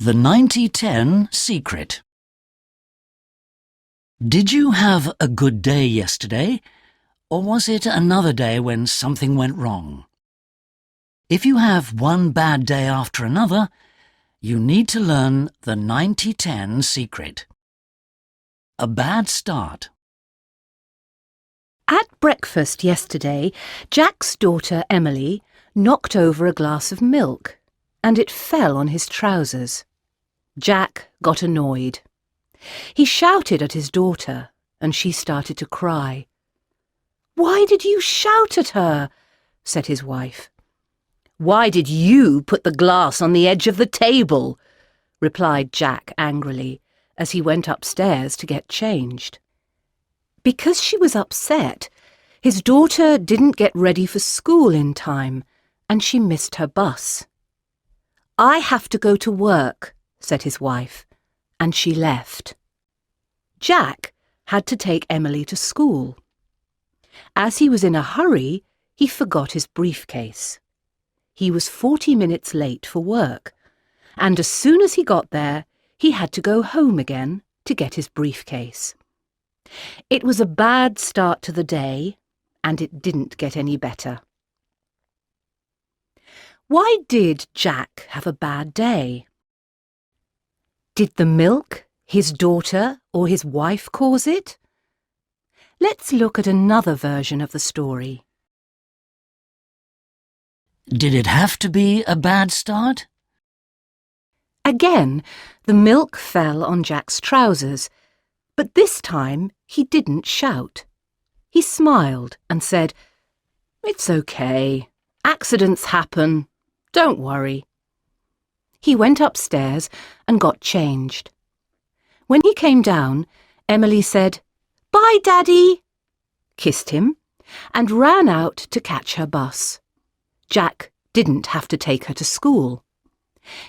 The 90-10 Secret. Did you have a good day yesterday, or was it another day when something went wrong? If you have one bad day after another, you need to learn the 90-10 secret. A bad start. At breakfast yesterday, Jack's daughter Emily knocked over a glass of milk, and it fell on his trousers. Jack got annoyed. He shouted at his daughter, and she started to cry. "Why did you shout at her?" said his wife. "Why did you put the glass on the edge of the table?" replied Jack angrily, as he went upstairs to get changed. Because she was upset, his daughter didn't get ready for school in time, and she missed her bus. "I have to go to work," said his wife, and she left. Jack had to take Emily to school. As he was in a hurry, he forgot his briefcase. He was 40 minutes late for work, and as soon as he got there, he had to go home again to get his briefcase. It was a bad start to the day, and it didn't get any better. Why did Jack have a bad day? Did the milk, his daughter, or his wife cause it? Let's look at another version of the story. Did it have to be a bad start? Again, the milk fell on Jack's trousers, but this time he didn't shout. He smiled and said, "It's okay. Accidents happen. Don't worry." He went upstairs and got changed. When he came down, Emily said, "Bye, Daddy," kissed him, and ran out to catch her bus. Jack didn't have to take her to school.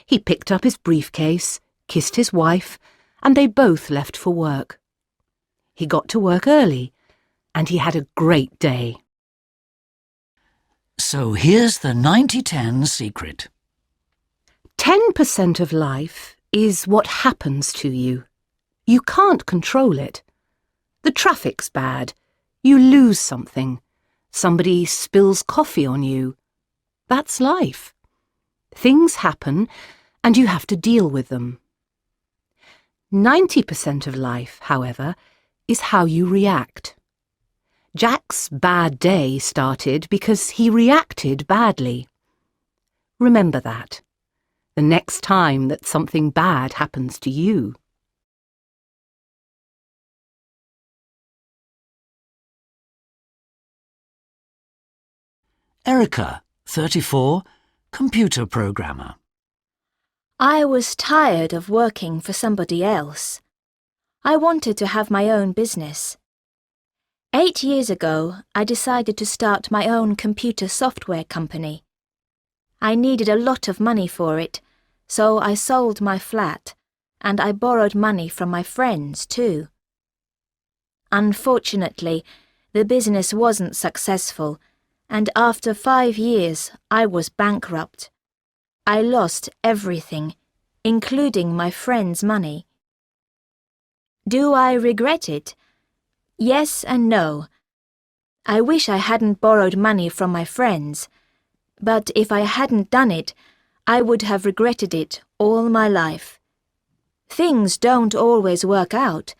He picked up his briefcase, kissed his wife, and they both left for work. He got to work early, and he had a great day. So here's the 90-10 secret. 10% of life is what happens to you. You can't control it. The traffic's bad. You lose something. Somebody spills coffee on you. That's life. Things happen, and you have to deal with them. 90% of life, however, is how you react. Jack's bad day started because he reacted badly. Remember that, the next time that something bad happens to you. Erica, 34, computer programmer. I was tired of working for somebody else. I wanted to have my own business. 8 years ago, I decided to start my own computer software company. I needed a lot of money for it, so I sold my flat, and I borrowed money from my friends too. Unfortunately, the business wasn't successful, and after 5 years, I was bankrupt. I lost everything, including my friends' money. Do I regret it? Yes and no. I wish I hadn't borrowed money from my friends, but if I hadn't done it, I would have regretted it all my life. Things don't always work out,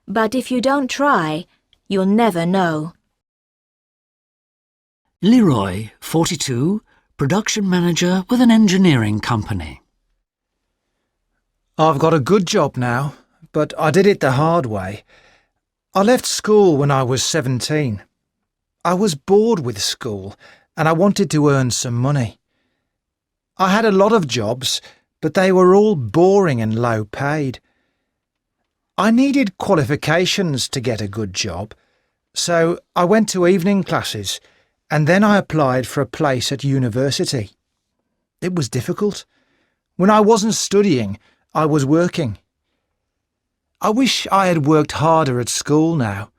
but if you don't try, you'll never know. Leroy, 42, production manager with an engineering company. I've got a good job now, but I did it the hard way. I left school when I was 17. I was bored with school and I wanted to earn some money. I had a lot of jobs, but they were all boring and low paid. I needed qualifications to get a good job, so I went to evening classes and then I applied for a place at university. It was difficult. When I wasn't studying, I was working. I wish I had worked harder at school now.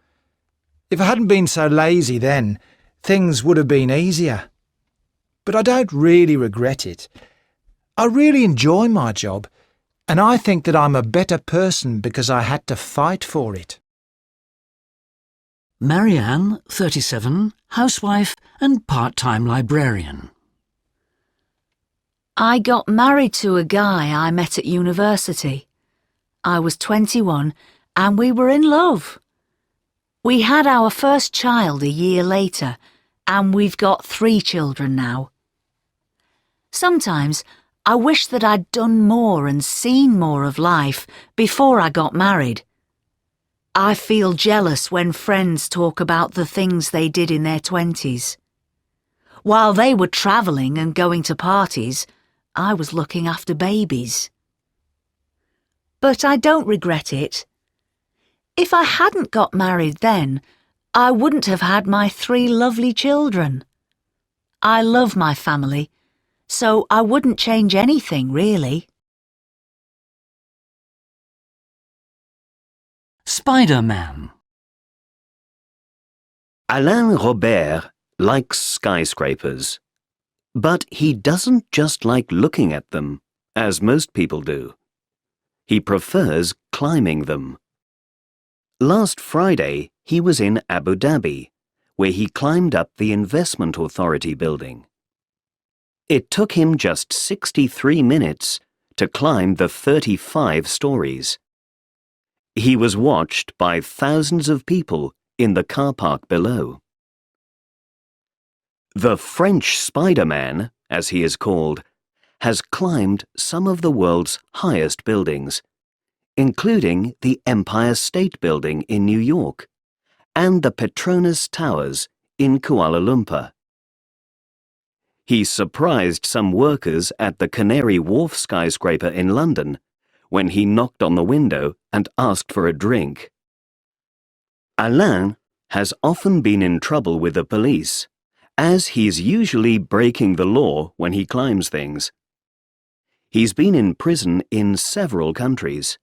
If I hadn't been so lazy then, things would have been easier. But I don't really regret it. I really enjoy my job, And I think that I'm a better person because I had to fight for it. Marianne, 37, housewife and part-time librarian. I got married to a guy I met at university. I was 21 and we were in love. We had our first child a year later and we've got 3 children now. Sometimes I wish that I'd done more and seen more of life before I got married. I feel jealous when friends talk about the things they did in their 20s. While they were travelling and going to parties, I was looking after babies. But I don't regret it. If I hadn't got married then, I wouldn't have had my 3 lovely children. I love my family, so I wouldn't change anything, really. Spiderman. Alain Robert likes skyscrapers, but he doesn't just like looking at them, as most people do. He prefers climbing them. Last Friday, he was in Abu Dhabi, where he climbed up the Investment Authority building. It took him just 63 minutes to climb the 35 stories. He was watched by thousands of people in the car park below. The French Spiderman, as he is called, has climbed some of the world's highest buildings, including the Empire State Building in New York and the Petronas Towers in Kuala Lumpur. He surprised some workers at the Canary Wharf skyscraper in London when he knocked on the window and asked for a drink. Alain has often been in trouble with the police, as he's usually breaking the law when he climbs things. He's been in prison in several countries.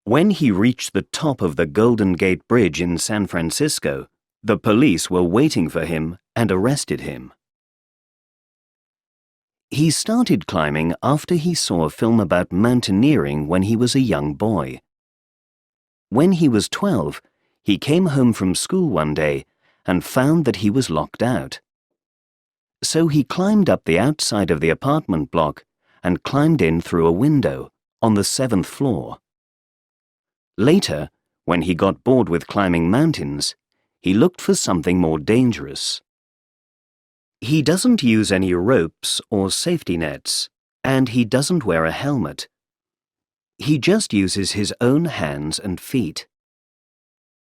When he reached the top of the Golden Gate Bridge in San Francisco, the police were waiting for him and arrested him. He started climbing after he saw a film about mountaineering when he was a young boy. When he was 12, he came home from school one day and found that he was locked out. So he climbed up the outside of the apartment block and climbed in through a window on the 7th floor. Later, when he got bored with climbing mountains, he looked for something more dangerous. He doesn't use any ropes or safety nets, and he doesn't wear a helmet. He just uses his own hands and feet.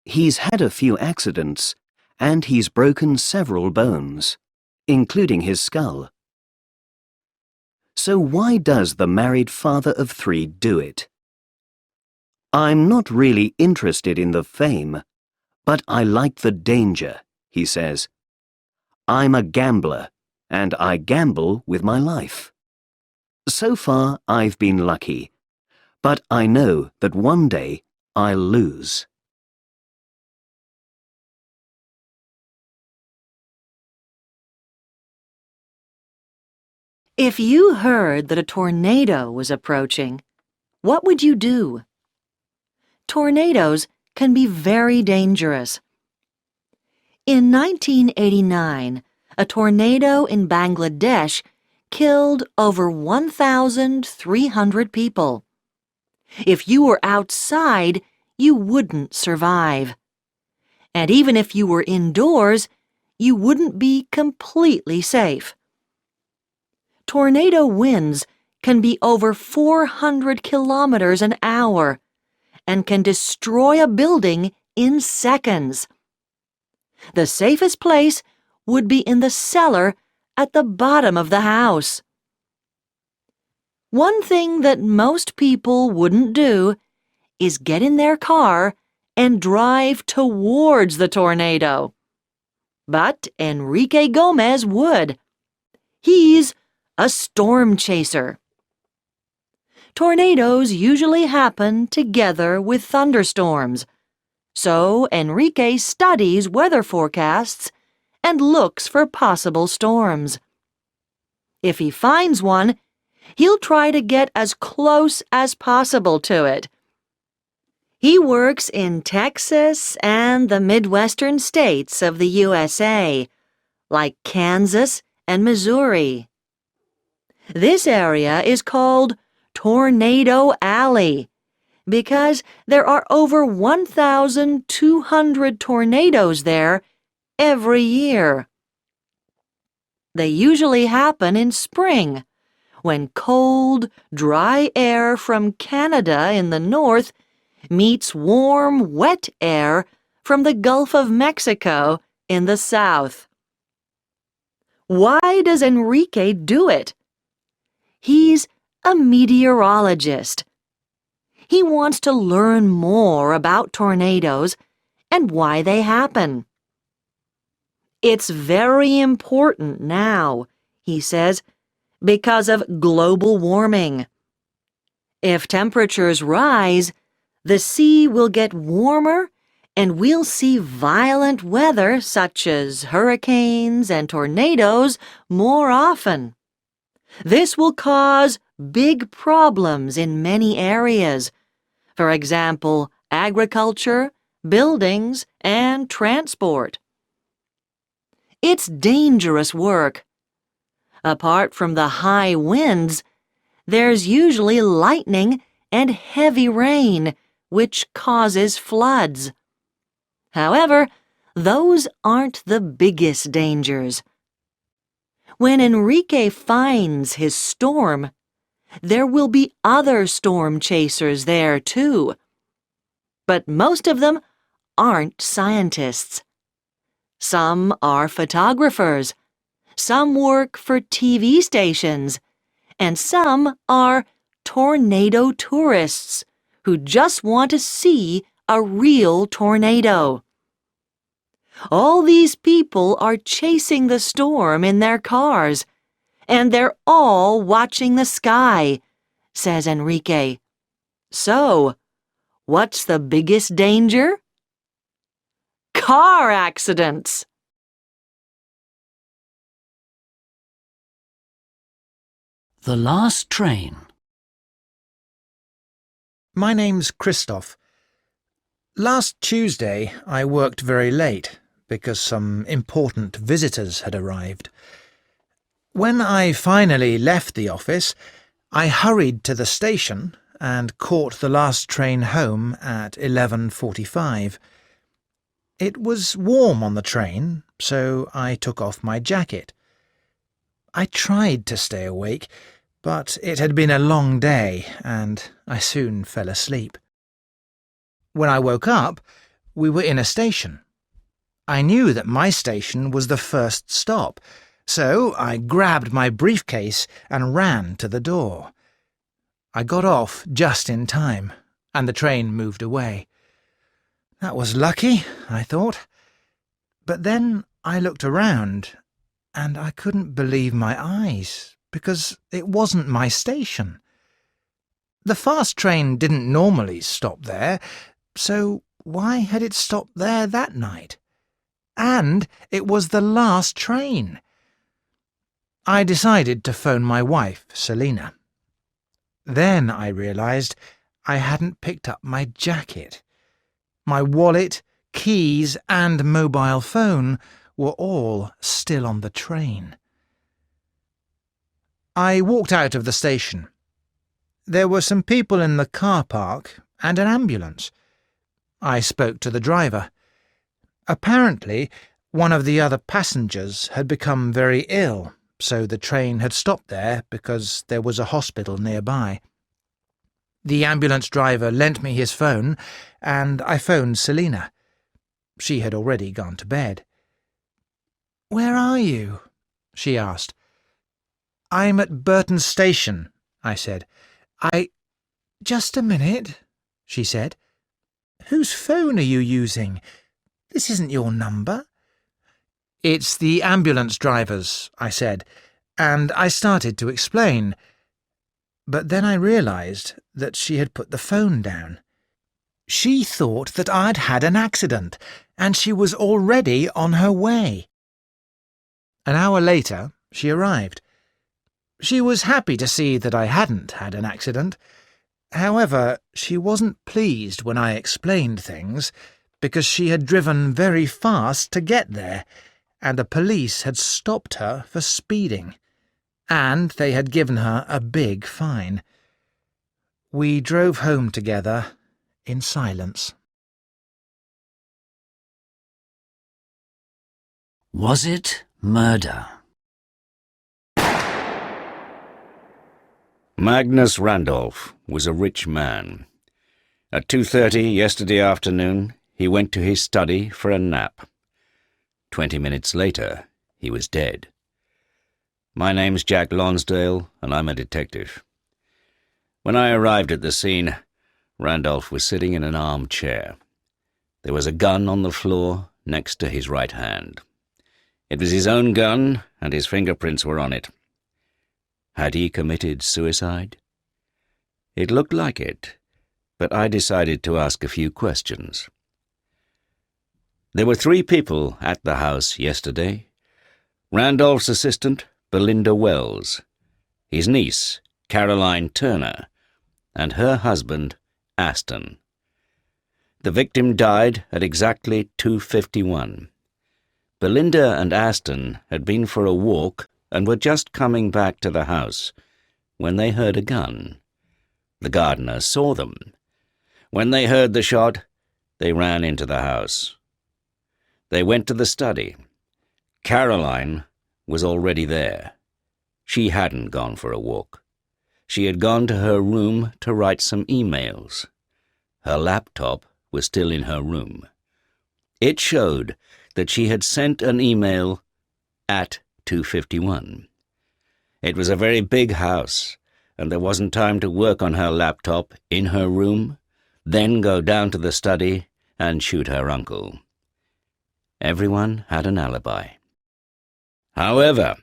He's had a few accidents, and he's broken several bones, including his skull. So why does the married father of 3 do it? I'm not really interested in the fame, but I like the danger, he says. I'm a gambler, and I gamble with my life. So far, I've been lucky, but I know that one day I'll lose. If you heard that a tornado was approaching, what would you do? Tornadoes can be very dangerous. In 1989, a tornado in Bangladesh killed over 1,300 people. If you were outside, you wouldn't survive. And even if you were indoors, you wouldn't be completely safe. Tornado winds can be over 400 kilometers an hour and can destroy a building in seconds. The safest place would be in the cellar at the bottom of the house. One thing that most people wouldn't do is get in their car and drive towards the tornado. But Enrique Gomez would. He's a storm chaser. Tornadoes usually happen together with thunderstorms, so Enrique studies weather forecasts and looks for possible storms. If he finds one, he'll try to get as close as possible to it. He works in Texas and the Midwestern states of the USA, like Kansas and Missouri. This area is called Tornado Alley because there are over 1,200 tornadoes there every year. They usually happen in spring, when cold, dry air from Canada in the north meets warm, wet air from the Gulf of Mexico in the south. Why does Enrique do it? He's a meteorologist. He wants to learn more about tornadoes and why they happen. It's very important now, he says, because of global warming. If temperatures rise, the sea will get warmer and we'll see violent weather such as hurricanes and tornadoes more often. This will cause big problems in many areas, for example, agriculture, buildings, and transport. It's dangerous work. Apart from the high winds, there's usually lightning and heavy rain, which causes floods. However, those aren't the biggest dangers. When Enrique finds his storm, there will be other storm chasers there too. But most of them aren't scientists. Some are photographers, some work for TV stations, and some are tornado tourists who just want to see a real tornado. All these people are chasing the storm in their cars, and they're all watching the sky, says Enrique. So, what's the biggest danger? Car accidents! The Last Train. My name's Christoph. Last Tuesday I worked very late because some important visitors had arrived. When I finally left the office, I hurried to the station and caught the last train home at 11:45. It was warm on the train, so I took off my jacket. I tried to stay awake, but it had been a long day and I soon fell asleep. When I woke up, we were in a station. I knew that my station was the first stop, so I grabbed my briefcase and ran to the door. I got off just in time, and the train moved away. That was lucky, I thought. But then I looked around, and I couldn't believe my eyes, because it wasn't my station. The fast train didn't normally stop there, so why had it stopped there that night? And it was the last train. I decided to phone my wife, Selina. Then I realized I hadn't picked up my jacket. My wallet, keys, and mobile phone were all still on the train. I walked out of the station. There were some people in the car park and an ambulance. I spoke to the driver. Apparently, one of the other passengers had become very ill, so the train had stopped there because there was a hospital nearby. The ambulance driver lent me his phone, and I phoned Selina. She had already gone to bed. "Where are you?" she asked. "I'm at Burton Station," I said. "Just a minute," she said. "Whose phone are you using? This isn't your number." "It's the ambulance driver's," I said, and I started to explain. But then I realized that she had put the phone down. She thought that I'd had an accident, and she was already on her way. An hour later, she arrived. She was happy to see that I hadn't had an accident. However, she wasn't pleased when I explained things, because she had driven very fast to get there, and the police had stopped her for speeding, and they had given her a big fine. We drove home together in silence. Was it murder? Magnus Randolph was a rich man. At 2:30 yesterday afternoon, he went to his study for a nap. 20 minutes later, he was dead. My name's Jack Lonsdale, and I'm a detective. When I arrived at the scene, Randolph was sitting in an armchair. There was a gun on the floor next to his right hand. It was his own gun, and his fingerprints were on it. Had he committed suicide? It looked like it, but I decided to ask a few questions. There were 3 people at the house yesterday. Randolph's assistant, Belinda Wells, his niece, Caroline Turner, and her husband, Aston. The victim died at exactly 2:51. Belinda and Aston had been for a walk and were just coming back to the house when they heard a gun. The gardener saw them. When they heard the shot, they ran into the house. They went to the study. Caroline was already there. She hadn't gone for a walk. She had gone to her room to write some emails. Her laptop was still in her room. It showed that she had sent an email at 2:51. It was a very big house, and there wasn't time to work on her laptop in her room, then go down to the study and shoot her uncle. Everyone had an alibi. However,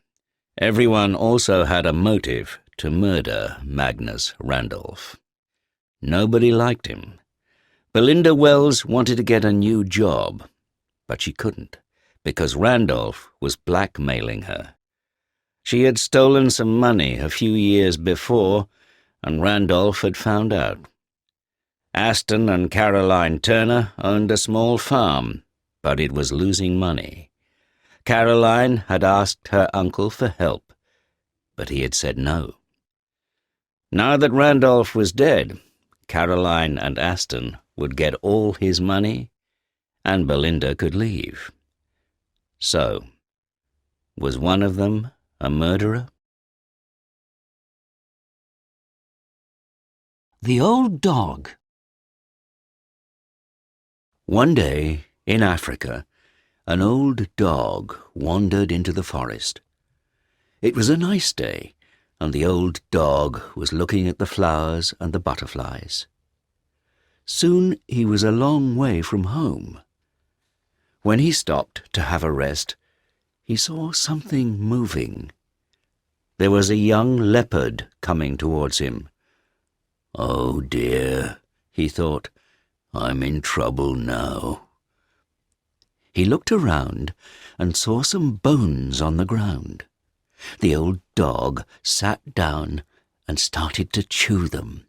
everyone also had a motive to murder Magnus Randolph. Nobody liked him. Belinda Wells wanted to get a new job, but she couldn't, because Randolph was blackmailing her. She had stolen some money a few years before, and Randolph had found out. Aston and Caroline Turner owned a small farm, but it was losing money. Caroline had asked her uncle for help, but he had said no. Now that Randolph was dead, Caroline and Aston would get all his money, and Belinda could leave. So, was one of them a murderer? The old dog. One day, in Africa, an old dog wandered into the forest. It was a nice day, and the old dog was looking at the flowers and the butterflies. Soon he was a long way from home. When he stopped to have a rest, he saw something moving. There was a young leopard coming towards him. "Oh dear," he thought, "I'm in trouble now." He looked around and saw some bones on the ground. The old dog sat down and started to chew them.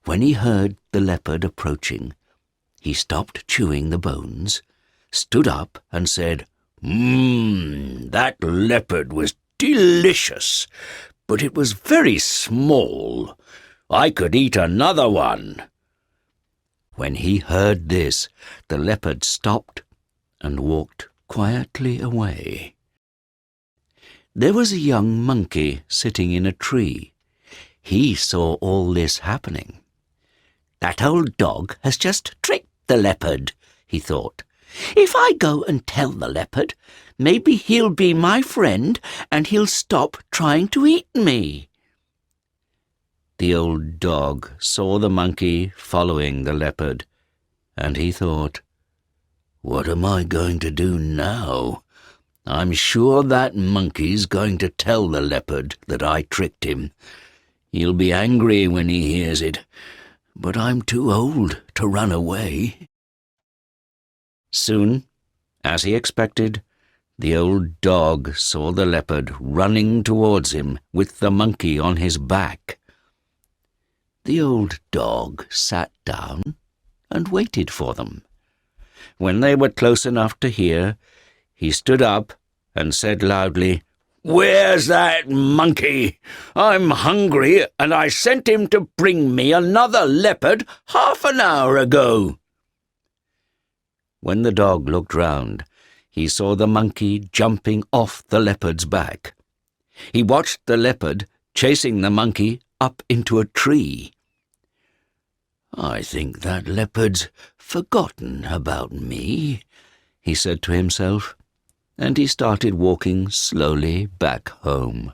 When he heard the leopard approaching, he stopped chewing the bones, stood up and said, That leopard was delicious, but it was very small. I could eat another one." When he heard this, the leopard stopped and walked quietly away. There was a young monkey sitting in a tree. He saw all this happening. "That old dog has just tricked the leopard," he thought. "If I go and tell the leopard, maybe he'll be my friend and he'll stop trying to eat me." The old dog saw the monkey following the leopard, and he thought, "What am I going to do now? I'm sure that monkey's going to tell the leopard that I tricked him. He'll be angry when he hears it, but I'm too old to run away." Soon, as he expected, The old dog saw the leopard running towards him with the monkey on his back. The old dog sat down and waited for them. When they were close enough to hear, he stood up and said loudly, "Where's that monkey? I'm hungry, and I sent him to bring me another leopard half an hour ago." When the dog looked round, he saw the monkey jumping off the leopard's back. He watched the leopard chasing the monkey up into a tree. "I think that leopard's forgotten about me," he said to himself, and he started walking slowly back home.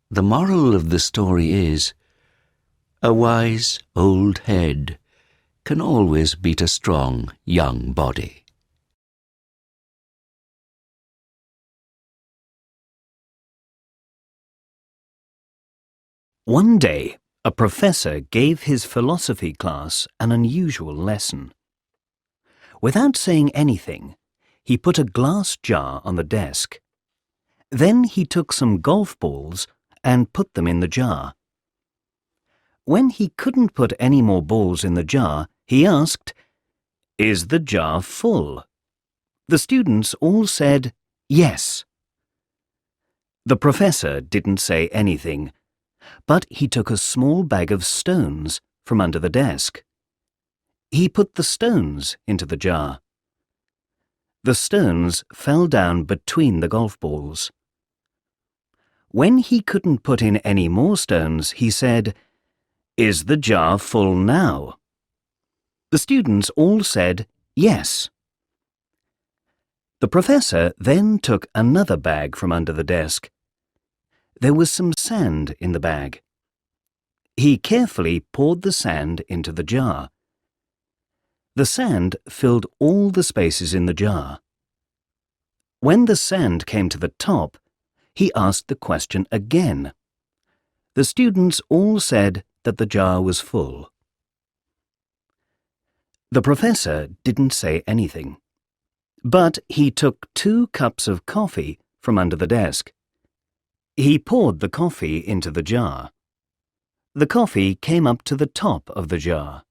The moral of the story is, a wise old head can always beat a strong young body. One day, a professor gave his philosophy class an unusual lesson. Without saying anything, he put a glass jar on the desk. Then he took some golf balls and put them in the jar. When he couldn't put any more balls in the jar, he asked, "Is the jar full?" The students all said, "Yes." The professor didn't say anything, but he took a small bag of stones from under the desk. He put the stones into the jar. The stones fell down between the golf balls. When he couldn't put in any more stones, he said, "Is the jar full now?" The students all said, "Yes." The professor then took another bag from under the desk. There was some sand in the bag. He carefully poured the sand into the jar. The sand filled all the spaces in the jar. When the sand came to the top, he asked the question again. The students all said that the jar was full. The professor didn't say anything, but he took 2 cups of coffee from under the desk. He poured the coffee into the jar. The coffee came up to the top of the jar.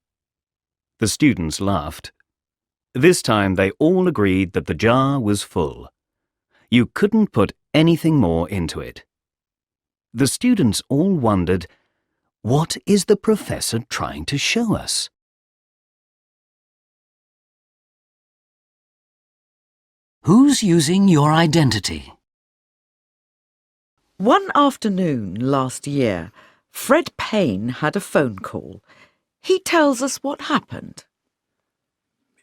The students laughed. This time they all agreed that the jar was full. You couldn't put anything more into it. The students all wondered, what is the professor trying to show us? Who's using your identity? One afternoon last year, Fred Payne had a phone call. He tells us what happened.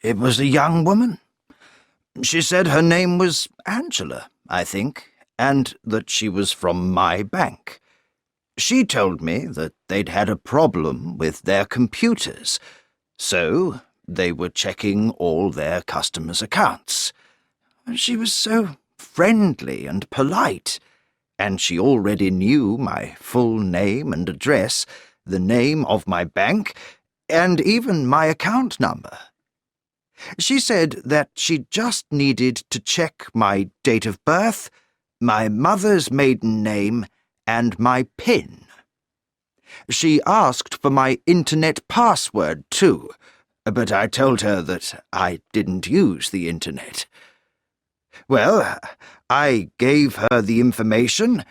It was a young woman. She said her name was Angela, I think, and that she was from my bank. She told me that they'd had a problem with their computers, so they were checking all their customers' accounts. She was so friendly and polite, and she already knew my full name and address, the name of my bank, and even my account number. She said that she just needed to check my date of birth, my mother's maiden name, and my PIN. She asked for my internet password too, but I told her that I didn't use the internet. Well, I gave her the information,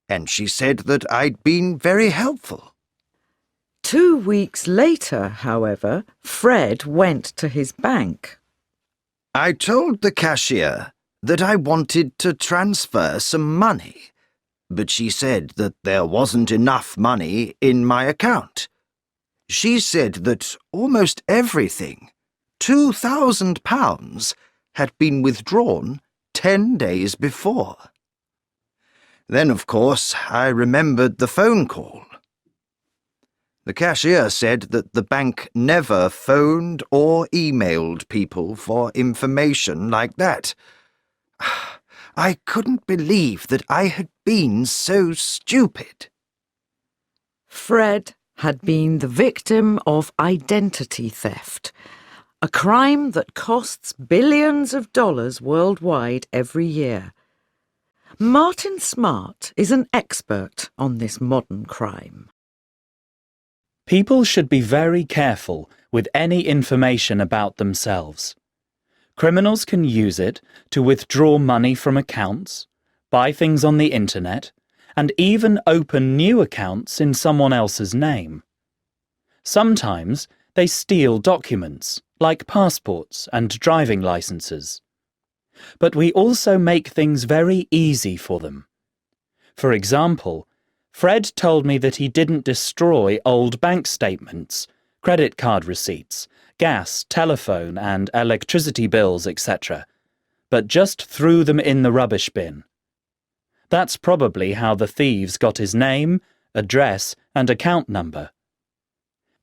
and she said that I'd been very helpful. 2 weeks later, however, Fred went to his bank. I told the cashier that I wanted to transfer some money, but she said that there wasn't enough money in my account. She said that almost everything, £2,000, had been withdrawn 10 days before. Then, of course, I remembered the phone call. The cashier said that the bank never phoned or emailed people for information like that. I couldn't believe that I had been so stupid. Fred had been the victim of identity theft. a crime that costs billions of dollars worldwide every year. Martin Smart is an expert on this modern crime. People should be very careful with any information about themselves. Criminals can use it to withdraw money from accounts, buy things on the internet, and even open new accounts in someone else's name. Sometimes they steal documents, like passports and driving licenses. But we also make things very easy for them. For example, Fred told me that he didn't destroy old bank statements, credit card receipts, gas, telephone and electricity bills, etc., but just threw them in the rubbish bin. That's probably how the thieves got his name, address and account number.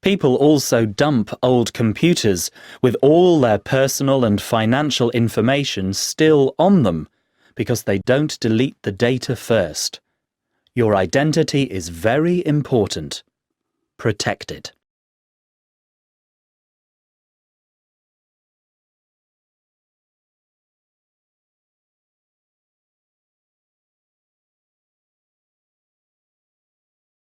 People also dump old computers with all their personal and financial information still on them because they don't delete the data first. Your identity is very important. Protect it.